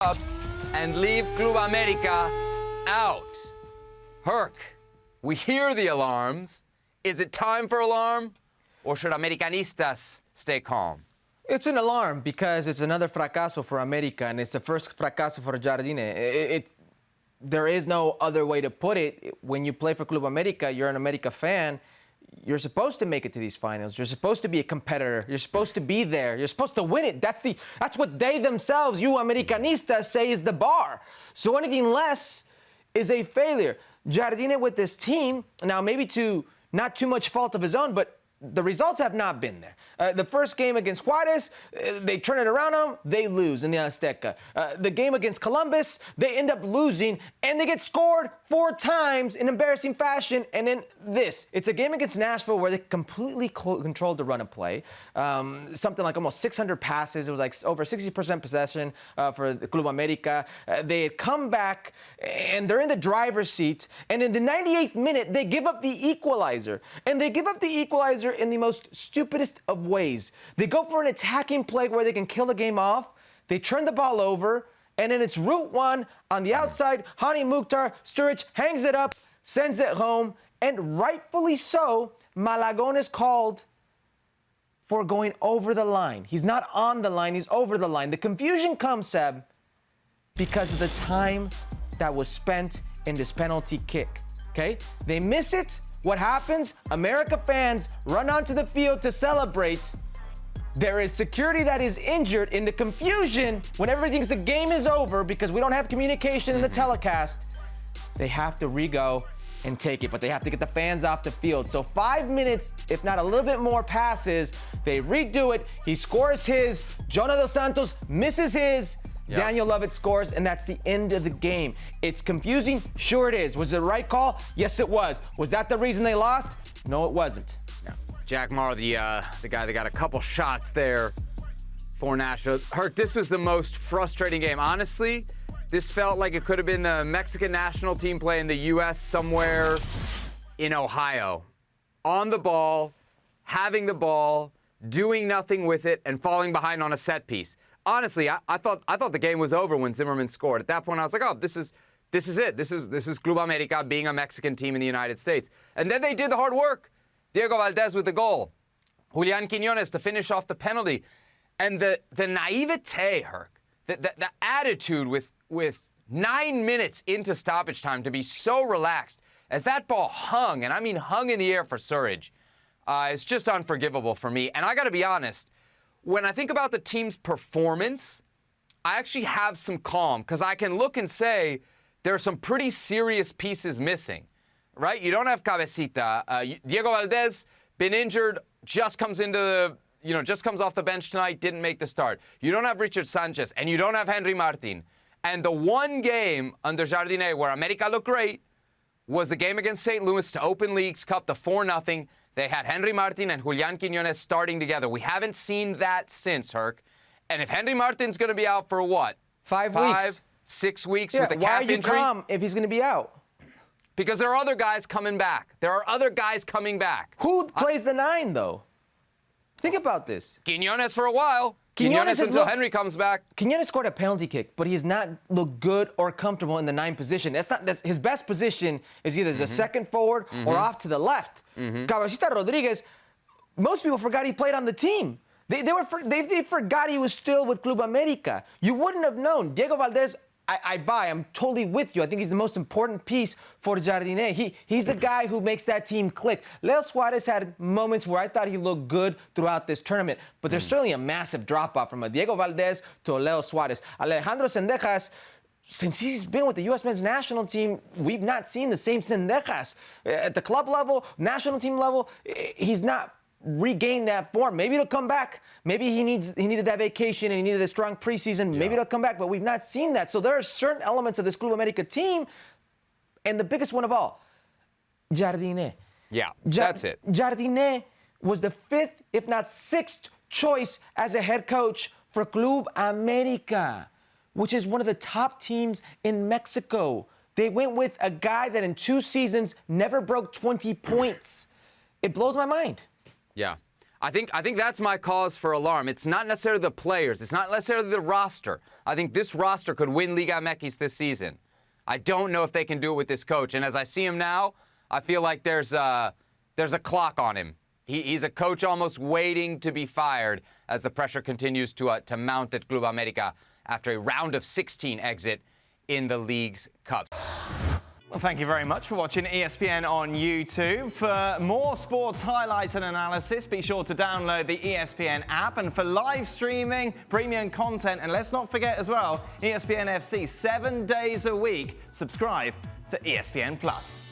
up and leave Club America out. Herc, we hear the alarms. Is it time for alarm, or should Americanistas stay calm? It's an alarm because it's another fracaso for America, and it's the first fracaso for Jardine. There is no other way to put it. When you play for Club America, you're an America fan. You're supposed to make it to these finals. You're supposed to be a competitor. You're supposed to be there. You're supposed to win it. That's what they themselves, you Americanistas, say is the bar. So anything less is a failure. Jardine with this team, now maybe to not too much fault of his own, but the results have not been there. The first game against Juarez, they turn it around on them, they lose in the Azteca. The game against Columbus, they end up losing, and they get scored 4 times in embarrassing fashion. And then this, it's a game against Nashville where they completely controlled the run of play. Something like almost 600 passes. It was like over 60% possession for the Club America. They had come back, and they're in the driver's seat. And in the 98th minute, they give up the equalizer. And they give up the equalizer in the most stupidest of ways. They go for an attacking play where they can kill the game off. They turn the ball over, and then it's route one on the outside. Hani Mukhtar, Sturridge hangs it up, sends it home, and rightfully so, Malagón is called for going over the line. He's not on the line, he's over the line. The confusion comes, Seb, because of the time that was spent in this penalty kick, okay? They miss it. What happens? America fans run onto the field to celebrate. There is security that is injured in the confusion when everything thinks the game is over because we don't have communication in the telecast. They have to re-go and take it, but they have to get the fans off the field. So 5 minutes, if not a little bit more, passes. They redo it. He scores his. Jonah Dos Santos misses his. Yep. Daniel Lovett scores, and that's the end of the game. It's confusing. Sure it is. Was it the right call? Yes, it was. Was that the reason they lost? No, it wasn't. Yeah. Jack Morrow, the guy that got a couple shots there for Nashville. Herc, this was the most frustrating game. Honestly, this felt like it could have been the Mexican national team playing the U.S. somewhere in Ohio. On the ball, having the ball, doing nothing with it, and falling behind on a set piece. Honestly, I thought the game was over when Zimmerman scored. At that point, I was like, oh, this is it. This is Club America being a Mexican team in the United States. And then they did the hard work. Diego Valdez with the goal. Julián Quiñones to finish off the penalty. And the naivete, Herc, the attitude with 9 minutes into stoppage time to be so relaxed as that ball hung, and I mean hung in the air for Sturridge, is just unforgivable for me. And I got to be honest, when I think about the team's performance, I actually have some calm because I can look and say there are some pretty serious pieces missing, right? You don't have Cabecita. Diego Valdez, been injured, just comes off the bench tonight, didn't make the start. You don't have Richard Sanchez, and you don't have Henry Martin. And the one game under Jardine where America looked great was the game against St. Louis to open Leagues Cup, the 4-0. They had Henry Martin and Julián Quiñones starting together. We haven't seen that since, Herc. And if Henry Martin's going to be out for what? 5 weeks. 6 weeks with a calf injury? Why are you calm if he's going to be out? Because there are other guys coming back. Who plays the 9, though? Think about this. Quiñones for a while. Quiñones until Henry comes back. Quiñones scored a penalty kick, but he has not looked good or comfortable in the 9 position. That's his best position is either as a second forward or off to the left. Cabecita Rodriguez, most people forgot he played on the team. They forgot he was still with Club America. You wouldn't have known. Diego Valdez, I'm totally with you. I think he's the most important piece for Jardine. He's the guy who makes that team click. Leo Suarez had moments where I thought he looked good throughout this tournament, but there's certainly a massive drop-off from a Diego Valdez to a Leo Suarez. Alejandro Zendejas, since he's been with the U.S. men's national team, we've not seen the same Zendejas. At the club level, national team level, he's not regain that form. Maybe it'll come back. Maybe he needed that vacation and he needed a strong preseason. Maybe it'll come back, but we've not seen that. So there are certain elements of this Club America team, and the biggest one of all, Jardine. Yeah, that's it. Jardine was the 5th, if not 6th choice as a head coach for Club America, which is one of the top teams in Mexico. They went with a guy that in 2 seasons never broke 20 points. It blows my mind. Yeah. I think that's my cause for alarm. It's not necessarily the players. It's not necessarily the roster. I think this roster could win Liga MX this season. I don't know if they can do it with this coach. And as I see him now, I feel like there's a clock on him. He's a coach almost waiting to be fired as the pressure continues to mount at Club America after a round of 16 exit in the League's Cup. Well, thank you very much for watching ESPN on YouTube. For more sports highlights and analysis, be sure to download the ESPN app. And for live streaming, premium content, and let's not forget as well, ESPN FC 7 days a week. Subscribe to ESPN+.